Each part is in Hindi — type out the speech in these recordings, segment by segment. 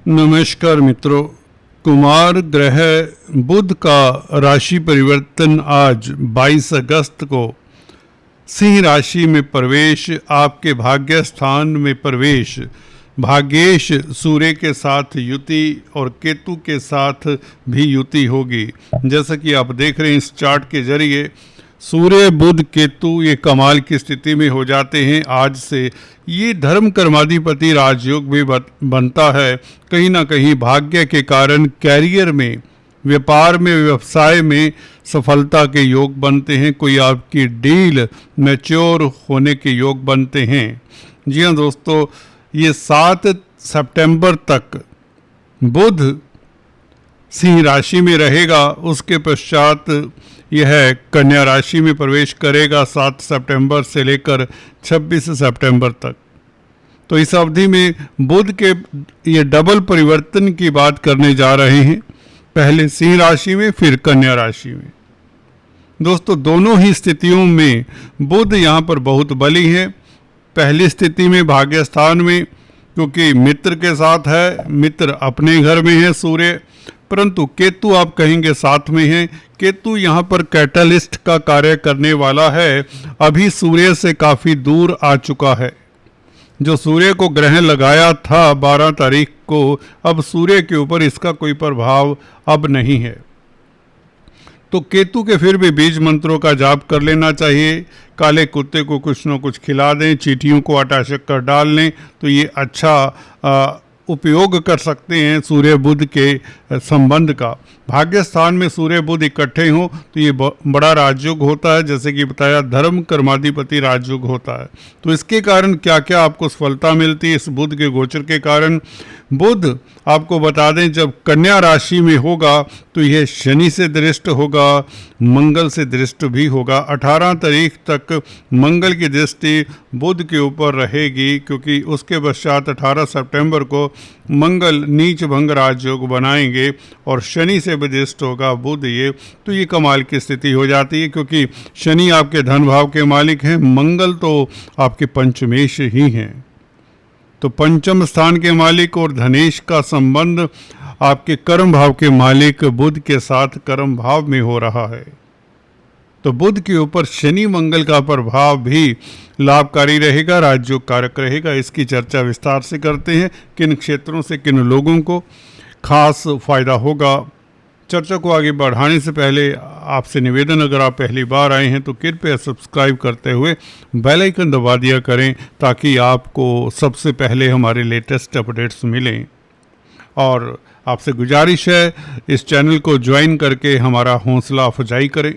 नमस्कार मित्रों। कुमार ग्रह बुध का राशि परिवर्तन आज 22 अगस्त को सिंह राशि में प्रवेश, आपके भाग्य स्थान में प्रवेश, भाग्येश सूर्य के साथ युति और केतु के साथ भी युति होगी। जैसा कि आप देख रहे हैं इस चार्ट के जरिए, सूर्य बुध केतु ये कमाल की स्थिति में हो जाते हैं। आज से ये धर्म कर्माधिपति राजयोग भी बनता है। कहीं ना कहीं भाग्य के कारण कैरियर में, व्यापार में, व्यवसाय में सफलता के योग बनते हैं। कोई आपकी डील मैच्योर होने के योग बनते हैं। जी हाँ दोस्तों, ये 7 सितंबर तक बुध सिंह राशि में रहेगा। उसके पश्चात यह कन्या राशि में प्रवेश करेगा 7 सितंबर से लेकर 26 सितंबर तक। तो इस अवधि में बुध के ये डबल परिवर्तन की बात करने जा रहे हैं, पहले सिंह राशि में फिर कन्या राशि में। दोस्तों, दोनों ही स्थितियों में बुध यहाँ पर बहुत बली है। पहली स्थिति में भाग्य स्थान में, क्योंकि मित्र के साथ है, मित्र अपने घर में है सूर्य, परंतु केतु आप कहेंगे साथ में है। केतु यहाँ पर कैटलिस्ट का कार्य करने वाला है। अभी सूर्य से काफ़ी दूर आ चुका है। जो सूर्य को ग्रहण लगाया था 12 तारीख को, अब सूर्य के ऊपर इसका कोई प्रभाव अब नहीं है। तो केतु के फिर भी बीज मंत्रों का जाप कर लेना चाहिए। काले कुत्ते को कुछ न कुछ खिला दें, चींटियों को आटा शक्कर डाल लें, तो ये अच्छा उपयोग कर सकते हैं सूर्य बुध के संबंध का। भाग्य स्थान में सूर्य बुध इकट्ठे हों तो ये बड़ा राजयोग होता है। जैसे कि बताया, धर्म कर्माधिपति राजयोग होता है। तो इसके कारण क्या क्या आपको सफलता मिलती है इस बुध के गोचर के कारण। बुध आपको बता दें, जब कन्या राशि में होगा तो यह शनि से दृष्ट होगा, मंगल से दृष्ट भी होगा। 18 तारीख तक मंगल की दृष्टि बुध के ऊपर रहेगी, क्योंकि उसके पश्चात 18 सितंबर को मंगल नीच भंग राजयोग बनाएंगे और शनि से भी दृष्ट होगा बुध। ये तो ये कमाल की स्थिति हो जाती है, क्योंकि शनि आपके धन भाव के मालिक हैं, मंगल तो आपके पंचमेश ही हैं। तो पंचम स्थान के मालिक और धनेश का संबंध आपके कर्म भाव के मालिक बुध के साथ कर्म भाव में हो रहा है। तो बुध के ऊपर शनि मंगल का प्रभाव भी लाभकारी रहेगा, राजयोग कारक रहेगा। इसकी चर्चा विस्तार से करते हैं, किन क्षेत्रों से किन लोगों को खास फायदा होगा। चर्चा को आगे बढ़ाने से पहले आपसे निवेदन, अगर आप पहली बार आए हैं तो कृपया सब्सक्राइब करते हुए बेल आइकन दबा दिया करें, ताकि आपको सबसे पहले हमारे लेटेस्ट अपडेट्स मिलें। और आपसे गुजारिश है, इस चैनल को ज्वाइन करके हमारा हौसला अफजाई करें।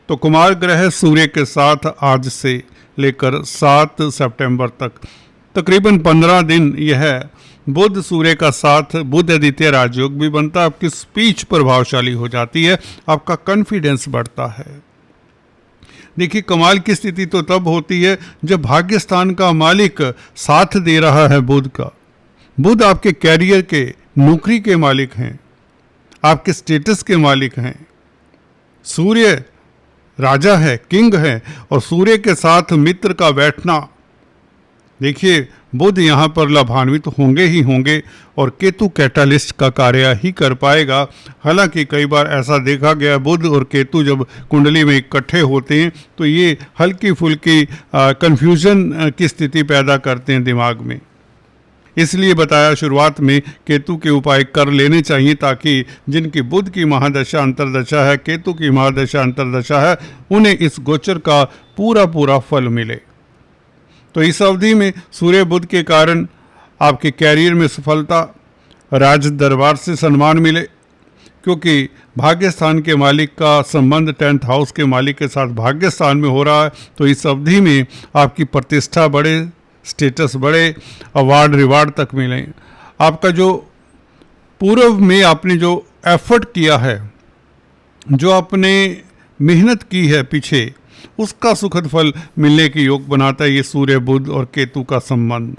तो कुमार ग्रह सूर्य के साथ आज से लेकर 7 सितंबर तक तकरीबन 15 दिन यह बुध सूर्य का साथ, बुध आदित्य राजयोग भी बनता है। आपकी स्पीच प्रभावशाली हो जाती है, आपका कॉन्फिडेंस बढ़ता है। देखिए, कमाल की स्थिति तो तब होती है जब भाग्य स्थान का मालिक साथ दे रहा है बुध का। बुध आपके कैरियर के, नौकरी के मालिक हैं, आपके स्टेटस के मालिक हैं। सूर्य राजा है, किंग है, और सूर्य के साथ मित्र का बैठना, देखिए बुध यहाँ पर लाभान्वित होंगे ही होंगे, और केतु कैटालिस्ट का कार्य ही कर पाएगा। हालांकि कई बार ऐसा देखा गया, बुध और केतु जब कुंडली में इकट्ठे होते हैं तो ये हल्की फुल्की कन्फ्यूजन की स्थिति पैदा करते हैं दिमाग में। इसलिए बताया शुरुआत में, केतु के उपाय कर लेने चाहिए, ताकि जिनकी बुध की महादशा अंतर्दशा है, केतु की महादशा अंतर्दशा है, उन्हें इस गोचर का पूरा फल मिले। तो इस अवधि में सूर्य बुध के कारण आपके कैरियर में सफलता, राज दरबार से सम्मान मिले, क्योंकि भाग्य स्थान के मालिक का संबंध 10th हाउस के मालिक के साथ भाग्य स्थान में हो रहा है। तो इस अवधि में आपकी प्रतिष्ठा बढ़े, स्टेटस बढ़े, अवार्ड रिवार्ड तक मिले। आपका जो पूर्व में आपने जो एफर्ट किया है, जो आपने मेहनत की है पीछे, उसका सुखद फल मिलने के योग बनाता है ये सूर्य बुध और केतु का संबंध।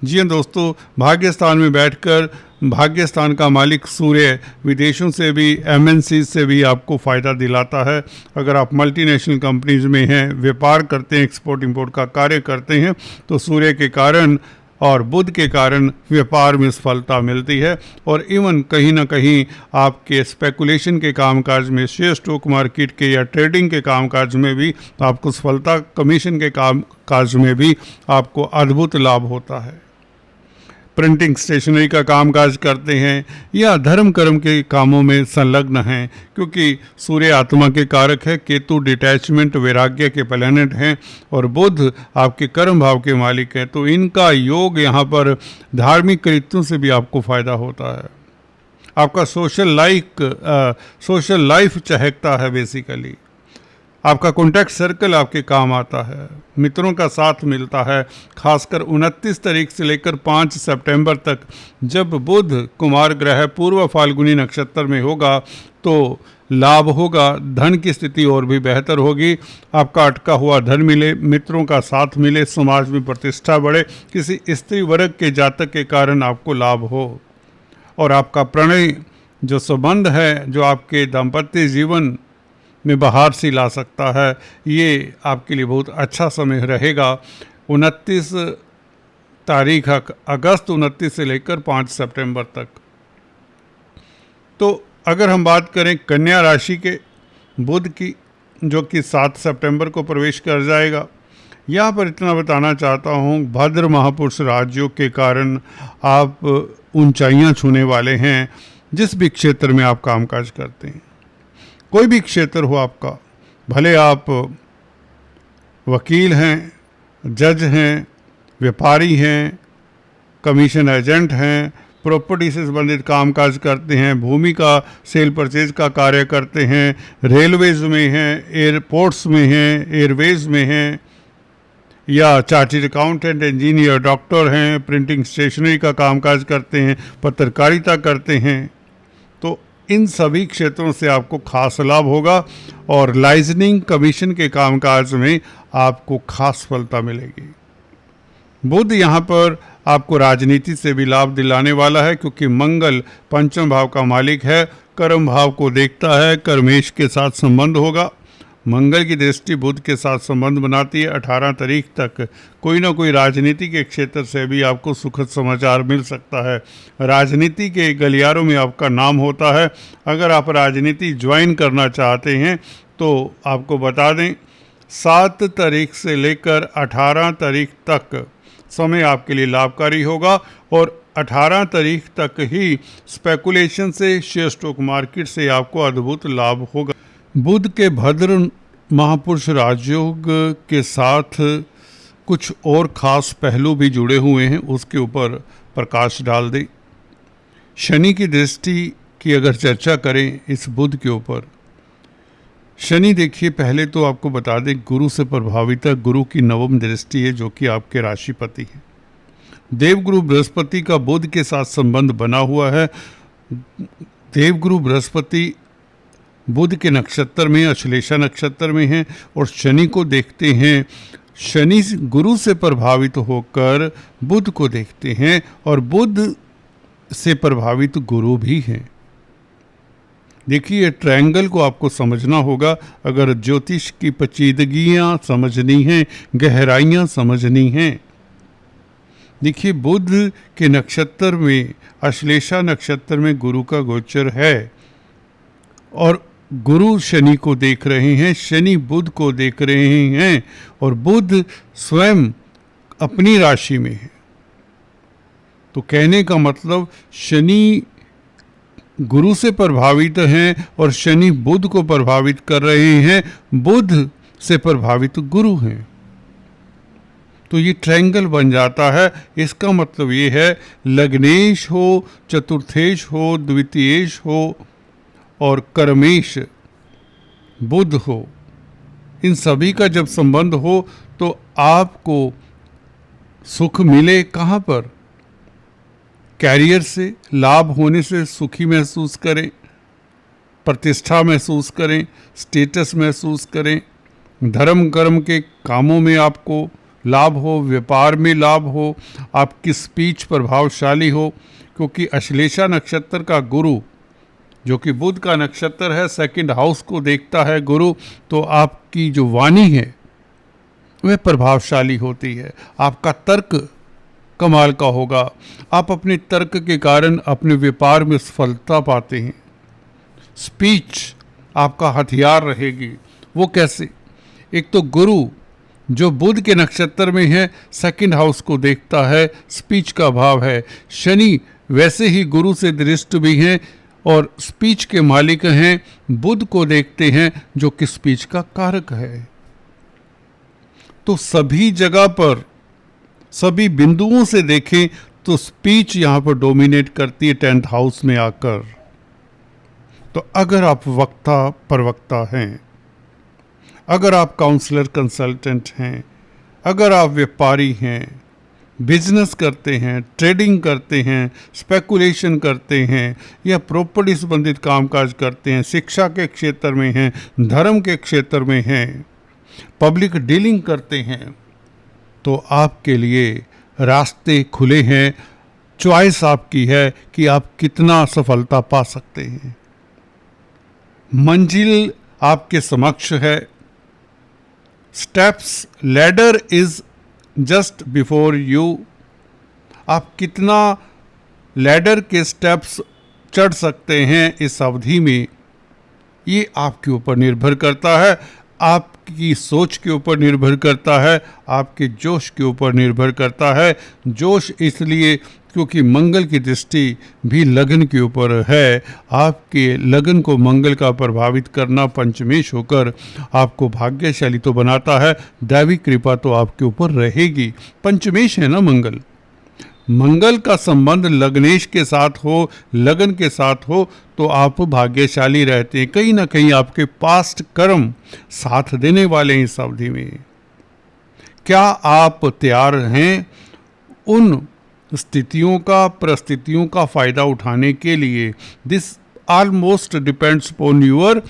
जी हाँ दोस्तों, भाग्य स्थान में बैठकर भाग्य स्थान का मालिक सूर्य विदेशों से भी, एमएनसी से भी आपको फ़ायदा दिलाता है। अगर आप मल्टीनेशनल कंपनीज में हैं, व्यापार करते हैं, एक्सपोर्ट इंपोर्ट का कार्य करते हैं, तो सूर्य के कारण और बुध के कारण व्यापार में सफलता मिलती है। और इवन कहीं ना कहीं आपके स्पेकुलेशन के कामकाज में, शेयर स्टॉक मार्केट के या ट्रेडिंग के कामकाज में भी आपको सफलता, कमीशन के कामकाज में भी आपको अद्भुत लाभ होता है। प्रिंटिंग स्टेशनरी का कामकाज करते हैं या धर्म कर्म के कामों में संलग्न हैं, क्योंकि सूर्य आत्मा के कारक है, केतु डिटैचमेंट वैराग्य के प्लैनेट हैं और बुध आपके कर्म भाव के मालिक हैं, तो इनका योग यहाँ पर धार्मिक कृत्यों से भी आपको फ़ायदा होता है। आपका सोशल लाइफ चहकता है। बेसिकली आपका कॉन्टैक्ट सर्कल आपके काम आता है, मित्रों का साथ मिलता है। खासकर 29 तारीख से लेकर 5 सितंबर तक जब बुध कुमार ग्रह पूर्व फाल्गुनी नक्षत्र में होगा तो लाभ होगा, धन की स्थिति और भी बेहतर होगी, आपका अटका हुआ धन मिले, मित्रों का साथ मिले, समाज में प्रतिष्ठा बढ़े, किसी स्त्री वर्ग के जातक के कारण आपको लाभ हो और आपका प्रणय जो संबंध है, जो आपके दाम्पत्य जीवन में बहार सी ला सकता है, ये आपके लिए बहुत अच्छा समय रहेगा। 29 तारीख अगस्त 29 से लेकर 5 सितंबर तक। तो अगर हम बात करें कन्या राशि के बुध की, जो कि 7 सितंबर को प्रवेश कर जाएगा, यहाँ पर इतना बताना चाहता हूँ, भद्र महापुरुष राजयोग के कारण आप ऊंचाइयाँ छूने वाले हैं। जिस भी क्षेत्र में आप कामकाज करते हैं, कोई भी क्षेत्र हो आपका, भले आप वकील हैं, जज हैं, व्यापारी हैं, कमीशन एजेंट हैं, प्रॉपर्टी से संबंधित कामकाज करते हैं, भूमि का सेल परचेज का कार्य करते हैं, रेलवेज में हैं, एयरपोर्ट्स में हैं, एयरवेज में हैं, या चार्टर्ड अकाउंटेंट, इंजीनियर, डॉक्टर हैं, प्रिंटिंग स्टेशनरी का कामकाज करते हैं, पत्रकारिता करते हैं, तो इन सभी क्षेत्रों से आपको खास लाभ होगा और लाइजनिंग कमीशन के कामकाज में आपको खास सफलता मिलेगी। बुध यहाँ पर आपको राजनीति से भी लाभ दिलाने वाला है, क्योंकि मंगल पंचम भाव का मालिक है, कर्म भाव को देखता है, कर्मेश के साथ संबंध होगा। मंगल की दृष्टि बुध के साथ संबंध बनाती है। 18 तारीख तक कोई ना कोई राजनीति के क्षेत्र से भी आपको सुखद समाचार मिल सकता है। राजनीति के गलियारों में आपका नाम होता है। अगर आप राजनीति ज्वाइन करना चाहते हैं तो आपको बता दें, 7 तारीख से लेकर 18 तारीख तक समय आपके लिए लाभकारी होगा और 18 तारीख तक ही स्पेकुलेशन से, शेयर स्टॉक मार्केट से आपको अद्भुत लाभ होगा। बुध के भद्र महापुरुष राजयोग के साथ कुछ और खास पहलू भी जुड़े हुए हैं, उसके ऊपर प्रकाश डाल दें। शनि की दृष्टि की अगर चर्चा करें इस बुध के ऊपर, शनि देखिए, पहले तो आपको बता दें गुरु से प्रभावित है, गुरु की नवम दृष्टि है जो कि आपके राशिपति है। देवगुरु बृहस्पति का बुध के साथ संबंध बना हुआ है। देवगुरु बृहस्पति बुध के नक्षत्र में, अश्लेषा नक्षत्र में हैं और शनि को देखते हैं। शनि गुरु से प्रभावित होकर बुध को देखते हैं और बुध से प्रभावित गुरु भी हैं। देखिए, ट्रायंगल को आपको समझना होगा। अगर ज्योतिष की पेचीदगियाँ समझनी हैं, गहराइयाँ समझनी हैं, देखिए बुध के नक्षत्र में, अश्लेषा नक्षत्र में गुरु का गोचर है और गुरु शनि को देख रहे हैं, शनि बुध को देख रहे हैं और बुध स्वयं अपनी राशि में है। तो कहने का मतलब शनि गुरु से प्रभावित हैं और शनि बुध को प्रभावित कर रहे हैं, बुध से प्रभावित गुरु हैं। तो ये ट्रायंगल बन जाता है। इसका मतलब ये है, लग्नेश हो, चतुर्थेश हो, द्वितीयेश हो और कर्मेश बुध हो, इन सभी का जब संबंध हो तो आपको सुख मिले। कहाँ पर? कैरियर से, लाभ होने से सुखी महसूस करें, प्रतिष्ठा महसूस करें, स्टेटस महसूस करें, धर्म कर्म के कामों में आपको लाभ हो, व्यापार में लाभ हो, आपकी स्पीच प्रभावशाली हो, क्योंकि अश्लेषा नक्षत्र का गुरु जो कि बुध का नक्षत्र है, सेकंड हाउस को देखता है गुरु, तो आपकी जो वाणी है वह प्रभावशाली होती है। आपका तर्क कमाल का होगा। आप अपने तर्क के कारण अपने व्यापार में सफलता पाते हैं। स्पीच आपका हथियार रहेगी। वो कैसे? एक तो गुरु जो बुध के नक्षत्र में है, सेकंड हाउस को देखता है, स्पीच का भाव है। शनि वैसे ही गुरु से दृष्ट भी हैं और स्पीच के मालिक हैं, बुध को देखते हैं जो कि स्पीच का कारक है। तो सभी जगह पर, सभी बिंदुओं से देखें तो स्पीच यहां पर डोमिनेट करती है 10th हाउस में आकर। तो अगर आप वक्ता प्रवक्ता हैं, अगर आप काउंसलर कंसल्टेंट हैं, अगर आप व्यापारी हैं, बिजनेस करते हैं, ट्रेडिंग करते हैं, स्पेकुलेशन करते हैं या प्रॉपर्टी संबंधित कामकाज करते हैं, शिक्षा के क्षेत्र में हैं, धर्म के क्षेत्र में हैं, पब्लिक डीलिंग करते हैं, तो आपके लिए रास्ते खुले हैं। चॉइस आपकी है कि आप कितना सफलता पा सकते हैं। मंजिल आपके समक्ष है। Steps, ladder is just before you. आप कितना लैडर के स्टेप्स चढ़ सकते हैं इस अवधि में, ये आपके ऊपर निर्भर करता है, आपकी सोच के ऊपर निर्भर करता है, आपके जोश के ऊपर निर्भर करता है। जोश इसलिए क्योंकि मंगल की दृष्टि भी लगन के ऊपर है। आपके लगन को मंगल का प्रभावित करना पंचमेश होकर आपको भाग्यशाली तो बनाता है, दैवी कृपा तो आपके ऊपर रहेगी। पंचमेश है ना मंगल। मंगल का संबंध लग्नेश के साथ हो, लगन के साथ हो तो आप भाग्यशाली रहते हैं। कहीं ना कहीं आपके पास्ट कर्म साथ देने वाले हैं इस अवधि में। क्या आप तैयार हैं उन स्थितियों का, परिस्थितियों का फायदा उठाने के लिए? This almost depends upon your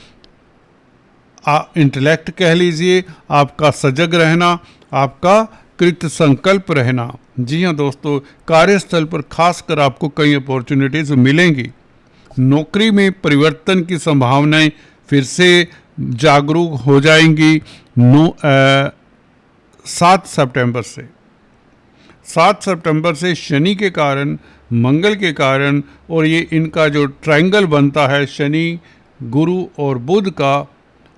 intellect कह लीजिए, आपका सजग रहना, आपका कृत संकल्प रहना। जी हाँ दोस्तों, कार्यस्थल पर खासकर आपको कई अपॉर्चुनिटीज मिलेंगी। नौकरी में परिवर्तन की संभावनाएं फिर से जागरूक हो जाएंगी 7 सितंबर से। 7 सितंबर से शनि के कारण, मंगल के कारण, और ये इनका जो ट्रायंगल बनता है शनि, गुरु और बुध का,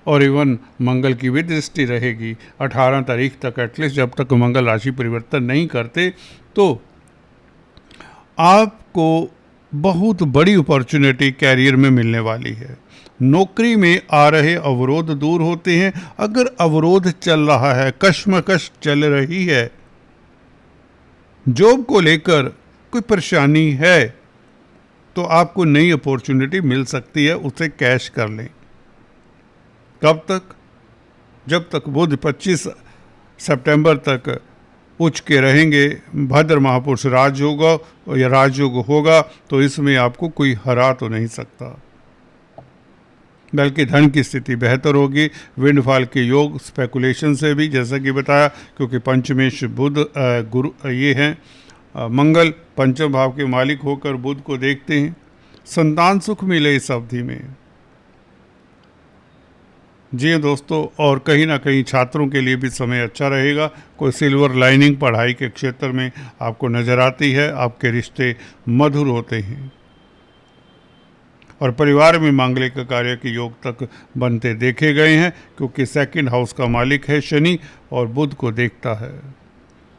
और इवन मंगल की भी दृष्टि रहेगी 18 तारीख तक एटलीस्ट, जब तक मंगल राशि परिवर्तन नहीं करते। तो आपको बहुत बड़ी अपॉर्चुनिटी कैरियर में मिलने वाली है। नौकरी में आ रहे अवरोध दूर होते हैं। अगर अवरोध चल रहा है, कश्मकश चल रही है, जॉब को लेकर कोई परेशानी है, तो आपको नई अपॉर्चुनिटी मिल सकती है, उसे कैश कर लें। कब तक? जब तक बुध 25 सितंबर तक उच्च के रहेंगे, भद्र महापुरुष राजयोग या राजयोग होगा, तो इसमें आपको कोई हरा तो नहीं सकता, बल्कि धन की स्थिति बेहतर होगी। विंडफॉल के योग स्पेकुलेशन से भी, जैसा कि बताया, क्योंकि पंचमेश बुध गुरु ये हैं, मंगल पंचम भाव के मालिक होकर बुध को देखते हैं। संतान सुख मिले इस अवधि में। जी दोस्तों, और कहीं ना कहीं छात्रों के लिए भी समय अच्छा रहेगा। कोई सिल्वर लाइनिंग पढ़ाई के क्षेत्र में आपको नज़र आती है। आपके रिश्ते मधुर होते हैं और परिवार में मांगलिक कार्य के योग तक बनते देखे गए हैं, क्योंकि सेकंड हाउस का मालिक है शनि और बुध को देखता है।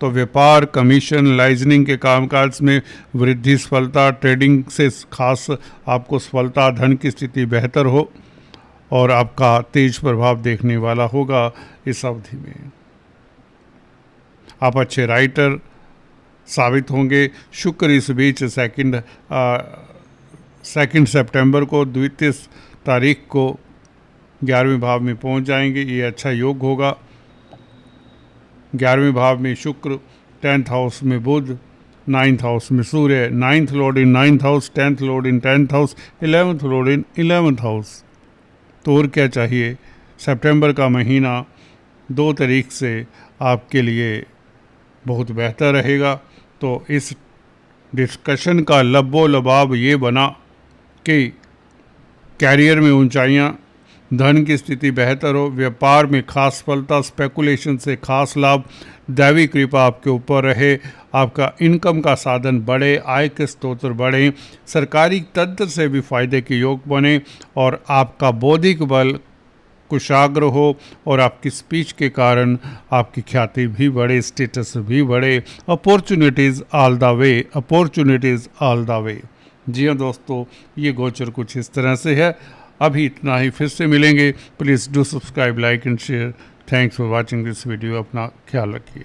तो व्यापार, कमीशन, लाइजनिंग के कामकाज में वृद्धि, सफलता, ट्रेडिंग से खास आपको सफलता, धन की स्थिति बेहतर हो और आपका तेज प्रभाव देखने वाला होगा इस अवधि में। आप अच्छे राइटर साबित होंगे। शुक्र इस बीच सेकंड सितंबर को, 22 तारीख को 11वें भाव में पहुंच जाएंगे। ये अच्छा योग होगा। 11वें भाव में शुक्र, 10th हाउस में बुध, 9th हाउस में सूर्य, 9th लॉर्ड इन 9th हाउस, 10th लॉर्ड इन 10th हाउस, 11th लॉर्ड इन 11th हाउस। तो और क्या चाहिए? सितंबर का महीना 2 तारीख से आपके लिए बहुत बेहतर रहेगा। तो इस डिस्कशन का लबो लबाब ये बना कि कैरियर में ऊंचाइयां, धन की स्थिति बेहतर हो, व्यापार में खास सफलता, स्पेकुलेशन से खास लाभ, दैवी कृपा आपके ऊपर रहे, आपका इनकम का साधन बढ़े, आय के स्रोत बढ़ें, सरकारी तंत्र से भी फायदे के योग बने और आपका बौद्धिक बल कुशाग्र हो और आपकी स्पीच के कारण आपकी ख्याति भी बढ़े, स्टेटस भी बढ़े। Opportunities all the way, opportunities all the way. जी हाँ दोस्तों, ये गोचर कुछ इस तरह से है। अभी इतना ही, फिर से मिलेंगे। Please do subscribe, like and share. Thanks for watching this video. अपना ख्याल रखिए।